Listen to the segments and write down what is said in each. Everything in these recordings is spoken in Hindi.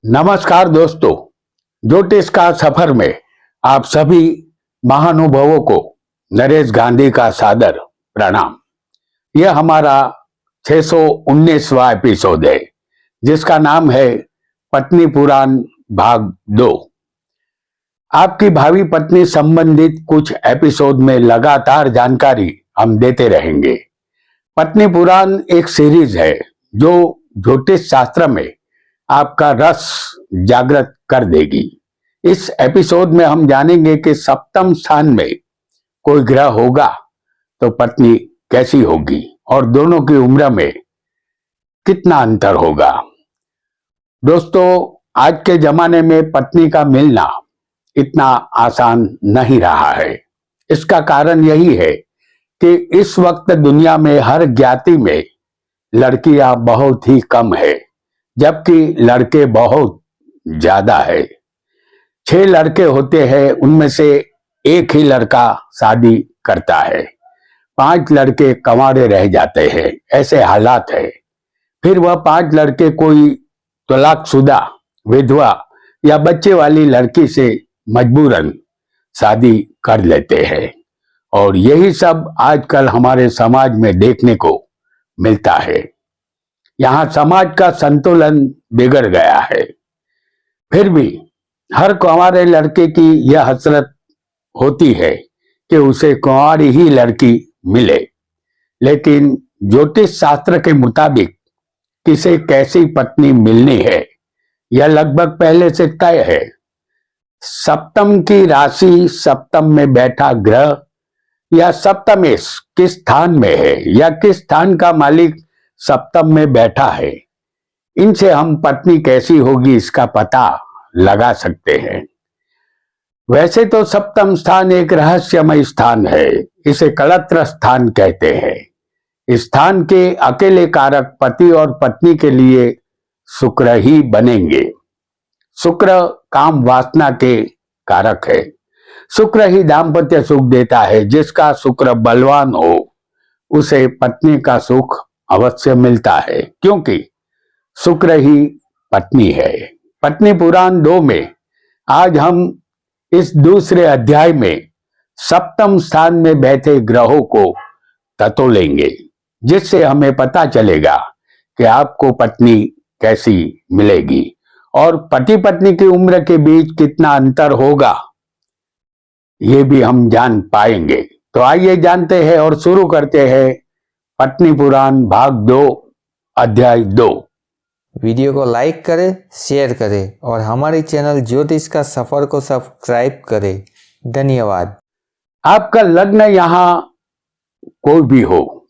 नमस्कार दोस्तों, ज्योतिष का सफर में आप सभी महानुभावों को नरेश गांधी का सादर प्रणाम। यह हमारा 619वां एपिसोड है जिसका नाम है पत्नी पुराण भाग 2। आपकी भावी पत्नी संबंधित कुछ एपिसोड में लगातार जानकारी हम देते रहेंगे। पत्नी पुराण एक सीरीज है जो ज्योतिष शास्त्र में आपका रस जागृत कर देगी। इस एपिसोड में हम जानेंगे कि सप्तम स्थान में कोई ग्रह होगा तो पत्नी कैसी होगी और दोनों की उम्र में कितना अंतर होगा। दोस्तों, आज के जमाने में पत्नी का मिलना इतना आसान नहीं रहा है। इसका कारण यही है कि इस वक्त दुनिया में हर ज्ञाति में लड़कियां बहुत ही कम है जबकि लड़के बहुत ज्यादा है। 6 लड़के होते हैं, उनमें से एक ही लड़का शादी करता है, 5 लड़के कंवारे रह जाते हैं। ऐसे हालात है। फिर वह 5 लड़के कोई तलाकशुदा विधवा या बच्चे वाली लड़की से मजबूरन शादी कर लेते हैं और यही सब आजकल हमारे समाज में देखने को मिलता है। यहाँ समाज का संतुलन बिगड़ गया है। फिर भी हर कुंवारे लड़के की यह हसरत होती है कि उसे कुंवारी ही लड़की मिले, लेकिन ज्योतिष शास्त्र के मुताबिक किसे कैसी पत्नी मिलनी है यह लगभग पहले से तय है। सप्तम की राशि, सप्तम में बैठा ग्रह या सप्तमेश किस स्थान में है या किस स्थान का मालिक सप्तम में बैठा है, इनसे हम पत्नी कैसी होगी इसका पता लगा सकते हैं। वैसे तो सप्तम स्थान एक रहस्यमय स्थान है, इसे कलत्र स्थान कहते हैं। इस स्थान के अकेले कारक पति और पत्नी के लिए शुक्र ही बनेंगे। शुक्र काम वासना के कारक है। शुक्र ही दाम्पत्य सुख देता है। जिसका शुक्र बलवान हो उसे पत्नी का सुख अवश्य मिलता है, क्योंकि शुक्र ही पत्नी है। पत्नी पुराण 2 में आज हम इस दूसरे अध्याय में सप्तम स्थान में बैठे ग्रहों को टटोलेंगे, जिससे हमें पता चलेगा कि आपको पत्नी कैसी मिलेगी और पति पत्नी की उम्र के बीच कितना अंतर होगा ये भी हम जान पाएंगे। तो आइए जानते हैं और शुरू करते हैं पत्नी पुराण भाग 2 अध्याय 2। वीडियो को लाइक करें, शेयर करें और हमारे चैनल ज्योतिष का सफर को सब्सक्राइब करें। धन्यवाद। आपका लग्न यहाँ कोई भी हो,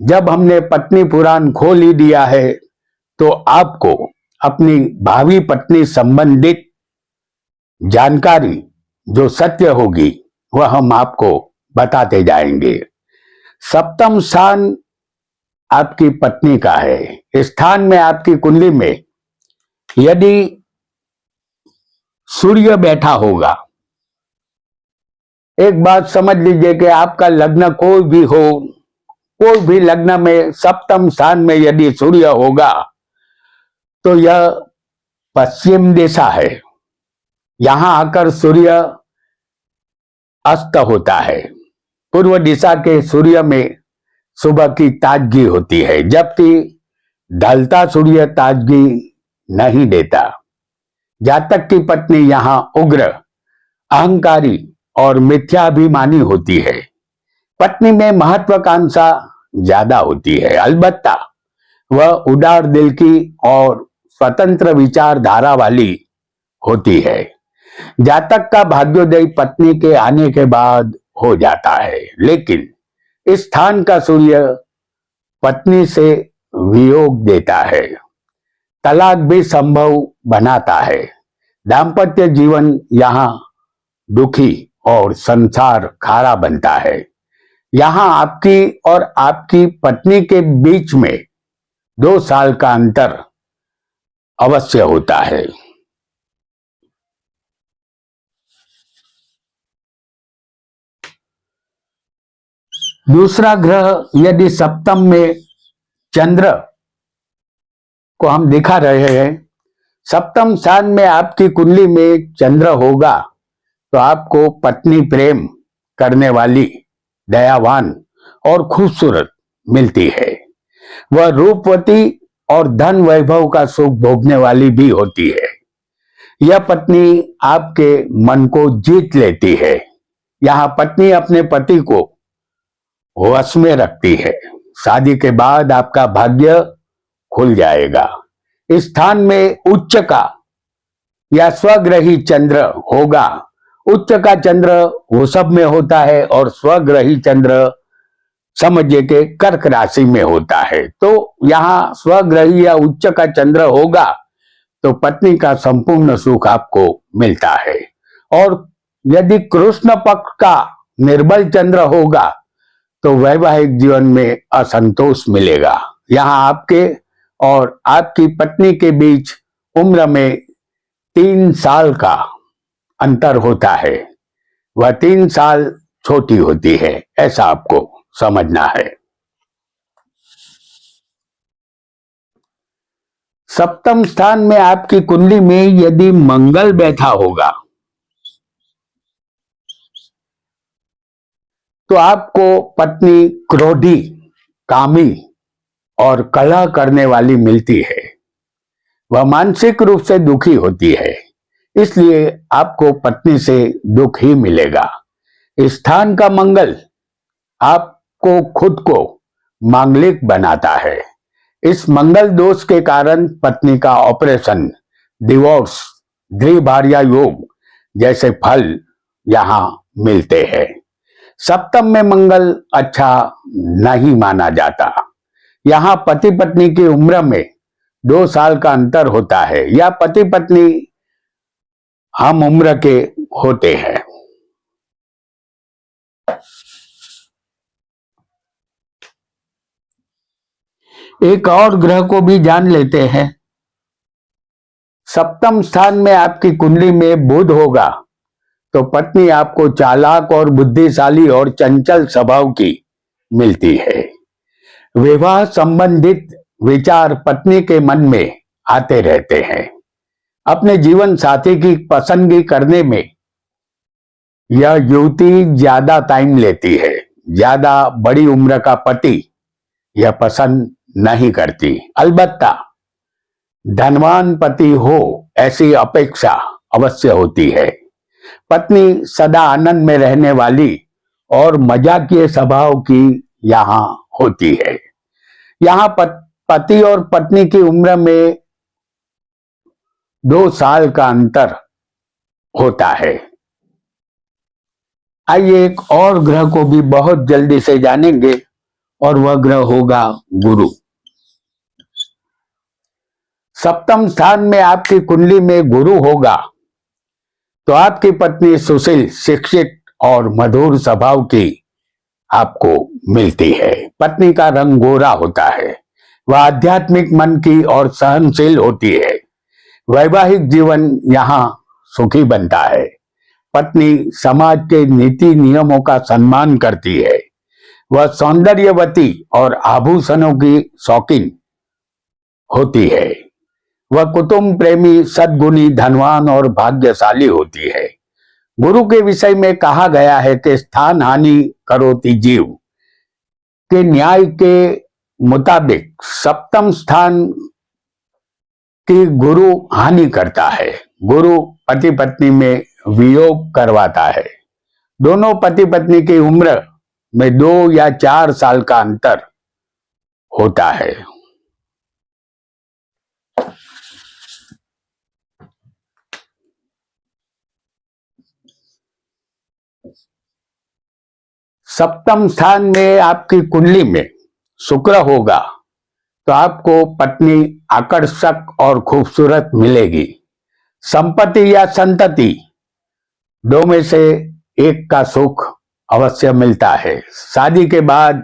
जब हमने पत्नी पुराण खोल ही दिया है तो आपको अपनी भावी पत्नी संबंधित जानकारी जो सत्य होगी वह हम आपको बताते जाएंगे। सप्तम स्थान आपकी पत्नी का है। इस स्थान में आपकी कुंडली में यदि सूर्य बैठा होगा, एक बात समझ लीजिए कि आपका लग्न कोई भी हो, कोई भी लग्न में सप्तम स्थान में यदि सूर्य होगा तो यह पश्चिम दिशा है। यहां आकर सूर्य अस्त होता है। पूर्व दिशा के सूर्य में सुबह की ताजगी होती है, जबकि ढलता सूर्य ताजगी नहीं देता। जातक की पत्नी यहां उग्र, अहंकारी और मिथ्याभिमानी होती है। पत्नी में महत्वाकांक्षा ज्यादा होती है, अलबत्ता वह उदार दिल की और स्वतंत्र विचारधारा वाली होती है। जातक का भाग्योदय पत्नी के आने के बाद हो जाता है, लेकिन इस स्थान का सूर्य पत्नी से वियोग देता है, तलाक भी संभव बनाता है। दाम्पत्य जीवन यहाँ दुखी और संसार खारा बनता है। यहाँ आपकी और आपकी पत्नी के बीच में 2 साल का अंतर अवश्य होता है। दूसरा ग्रह यदि सप्तम में चंद्र को हम दिखा रहे हैं, सप्तम स्थान में आपकी कुंडली में चंद्र होगा तो आपको पत्नी प्रेम करने वाली, दयावान और खूबसूरत मिलती है। वह रूपवती और धन वैभव का सुख भोगने वाली भी होती है। यह पत्नी आपके मन को जीत लेती है। यहाँ पत्नी अपने पति को वश में रखती है। शादी के बाद आपका भाग्य खुल जाएगा। इस स्थान में उच्च का या स्वग्रही चंद्र होगा। उच्च का चंद्र वृषभ में होता है और स्वग्रही चंद्र समझिए कि कर्क राशि में होता है। तो यहाँ स्वग्रही या उच्च का चंद्र होगा तो पत्नी का संपूर्ण सुख आपको मिलता है। और यदि कृष्ण पक्ष का निर्बल चंद्र होगा तो वैवाहिक जीवन में असंतोष मिलेगा। यहाँ आपके और आपकी पत्नी के बीच उम्र में 3 साल का अंतर होता है। वह 3 साल छोटी होती है, ऐसा आपको समझना है। सप्तम स्थान में आपकी कुंडली में यदि मंगल बैठा होगा तो आपको पत्नी क्रोधी, कामी और कलह करने वाली मिलती है। वह मानसिक रूप से दुखी होती है, इसलिए आपको पत्नी से दुख ही मिलेगा। इस स्थान का मंगल आपको खुद को मांगलिक बनाता है। इस मंगल दोष के कारण पत्नी का ऑपरेशन, डिवोर्स, द्विभार्या योग जैसे फल यहाँ मिलते हैं। सप्तम में मंगल अच्छा नहीं माना जाता। यहाँ पति पत्नी की उम्र में 2 साल का अंतर होता है या पति पत्नी हम उम्र के होते हैं। एक और ग्रह को भी जान लेते हैं। सप्तम स्थान में आपकी कुंडली में बुध होगा तो पत्नी आपको चालाक और बुद्धिशाली और चंचल स्वभाव की मिलती है। विवाह संबंधित विचार पत्नी के मन में आते रहते हैं। अपने जीवन साथी की पसंदगी करने में यह युवती ज्यादा टाइम लेती है। ज्यादा बड़ी उम्र का पति यह पसंद नहीं करती। अलबत्ता धनवान पति हो ऐसी अपेक्षा अवश्य होती है। पत्नी सदा आनंद में रहने वाली और मजाकिये स्वभाव की यहाँ होती है। यहाँ पति और पत्नी की उम्र में 2 साल का अंतर होता है। आइए एक और ग्रह को भी बहुत जल्दी से जानेंगे और वह ग्रह होगा गुरु। सप्तम स्थान में आपकी कुंडली में गुरु होगा तो आपकी पत्नी सुशील, शिक्षित और मधुर स्वभाव की आपको मिलती है। पत्नी का रंग गोरा होता है। वह आध्यात्मिक मन की और सहनशील होती है। वैवाहिक जीवन यहाँ सुखी बनता है। पत्नी समाज के नीति नियमों का सम्मान करती है। वह सौंदर्यवती और आभूषणों की शौकीन होती है। वह कुटुंब प्रेमी, सद्गुणी, धनवान और भाग्यशाली होती है। गुरु के विषय में कहा गया है कि स्थान हानि करोति जीव के न्याय के मुताबिक सप्तम स्थान की गुरु हानि करता है। गुरु पति पत्नी में वियोग करवाता है। दोनों पति पत्नी की उम्र में 2 या 4 साल का अंतर होता है। सप्तम स्थान में आपकी कुंडली में शुक्र होगा तो आपको पत्नी आकर्षक और खूबसूरत मिलेगी। संपत्ति या संतति 2 में से एक का सुख अवश्य मिलता है। शादी के बाद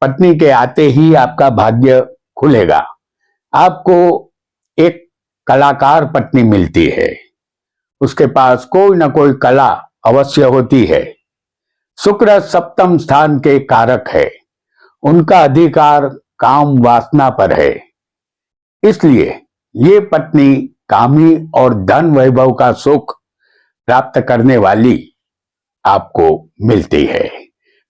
पत्नी के आते ही आपका भाग्य खुलेगा। आपको एक कलाकार पत्नी मिलती है। उसके पास कोई ना कोई कला अवश्य होती है। शुक्र सप्तम स्थान के कारक है। उनका अधिकार काम वासना पर है। इसलिए ये पत्नी कामी और धन वैभव का सुख प्राप्त करने वाली आपको मिलती है।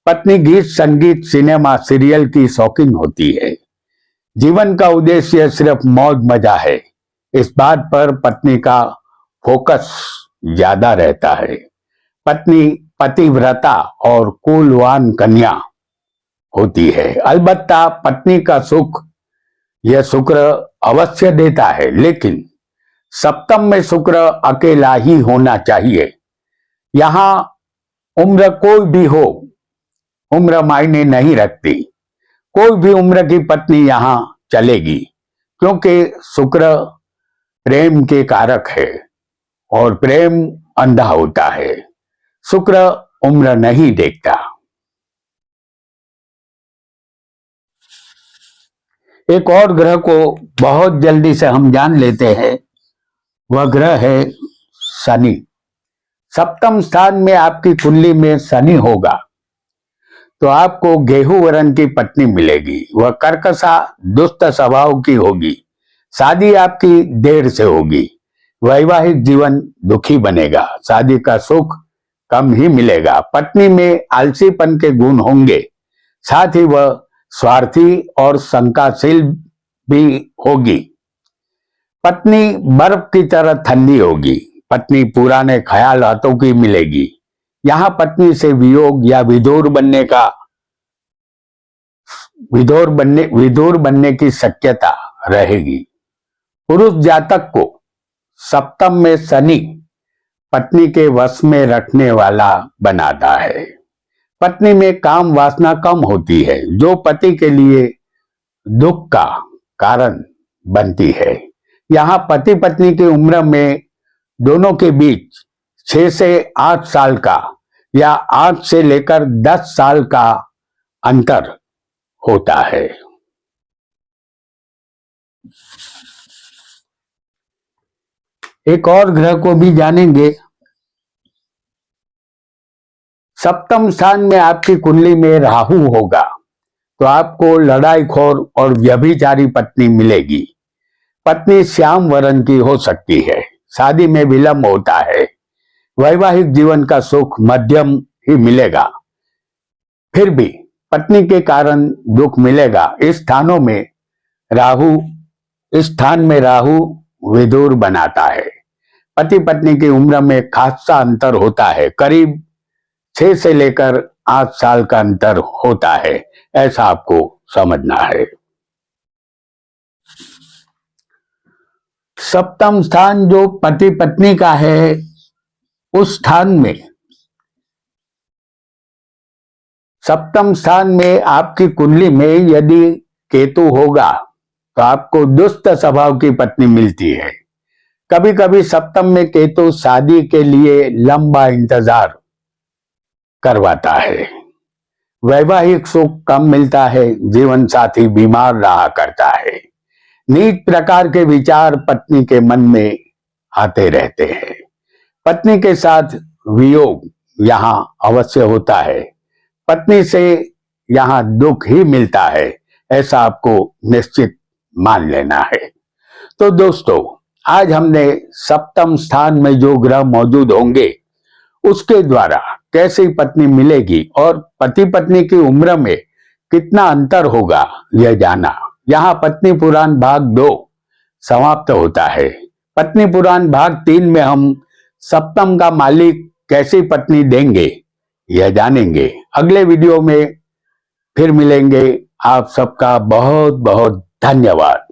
पत्नी गीत, संगीत, सिनेमा, सीरियल की शौकीन होती है। जीवन का उद्देश्य सिर्फ मौज मजा है, इस बात पर पत्नी का फोकस ज्यादा रहता है। पत्नी पतिव्रता और कुलवान कन्या होती है। अलबत्ता पत्नी का सुख यह शुक्र अवश्य देता है, लेकिन सप्तम में शुक्र अकेला ही होना चाहिए। यहां उम्र कोई भी हो, उम्र मायने नहीं रखती। कोई भी उम्र की पत्नी यहां चलेगी, क्योंकि शुक्र प्रेम के कारक है और प्रेम अंधा होता है। शुक्र उम्र नहीं देखता। एक और ग्रह को बहुत जल्दी से हम जान लेते हैं, वह ग्रह है शनि। सप्तम स्थान में आपकी कुंडली में शनि होगा तो आपको गेहूं वर्ण की पत्नी मिलेगी। वह कर्कशा दुष्ट स्वभाव की होगी। शादी आपकी देर से होगी। वैवाहिक जीवन दुखी बनेगा। शादी का सुख कम ही मिलेगा। पत्नी में आलसीपन के गुण होंगे, साथ ही वह स्वार्थी और शंकाशील भी होगी। पत्नी बर्फ की तरह ठंडी होगी। पत्नी पुराने ख्यालातों की मिलेगी। यहां पत्नी से वियोग या विदूर बनने की शक्यता रहेगी। पुरुष जातक को सप्तम में शनि पत्नी के वश में रखने वाला बनाता है। पत्नी में काम वासना कम होती है, जो पति के लिए दुख का कारण बनती है। यहाँ पति पत्नी की उम्र में दोनों के बीच 6 से 8 साल का या 8 से लेकर 10 साल का अंतर होता है। एक और ग्रह को भी जानेंगे। सप्तम स्थान में आपकी कुंडली में राहु होगा तो आपको लड़ाईखोर और व्यभिचारी पत्नी मिलेगी। पत्नी श्याम वर्ण की हो सकती है। शादी में विलंब होता है। वैवाहिक जीवन का सुख मध्यम ही मिलेगा, फिर भी पत्नी के कारण दुख मिलेगा। इस स्थान में राहु विदूर बनाता है। पति पत्नी की उम्र में खासा अंतर होता है। करीब 6 से लेकर 8 साल का अंतर होता है, ऐसा आपको समझना है। सप्तम स्थान जो पति पत्नी का है, उस स्थान में सप्तम स्थान में आपकी कुंडली में यदि केतु होगा तो आपको दुष्ट स्वभाव की पत्नी मिलती है। कभी कभी सप्तम में केतु शादी के लिए लंबा इंतजार करवाता है। वैवाहिक सुख कम मिलता है। जीवन साथी बीमार रहा करता है। नीच प्रकार के विचार पत्नी के मन में आते रहते हैं। पत्नी के साथ वियोग यहाँ अवश्य होता है। पत्नी से यहाँ दुख ही मिलता है, ऐसा आपको निश्चित मान लेना है। तो दोस्तों, आज हमने सप्तम स्थान में जो ग्रह मौजूद होंगे उसके द्वारा कैसी पत्नी मिलेगी और पति पत्नी की उम्र में कितना अंतर होगा यह जाना। यहाँ पत्नी पुराण भाग 2 समाप्त होता है। पत्नी पुराण भाग 3 में हम सप्तम का मालिक कैसी पत्नी देंगे यह जानेंगे। अगले वीडियो में फिर मिलेंगे। आप सबका बहुत बहुत धन्यवाद।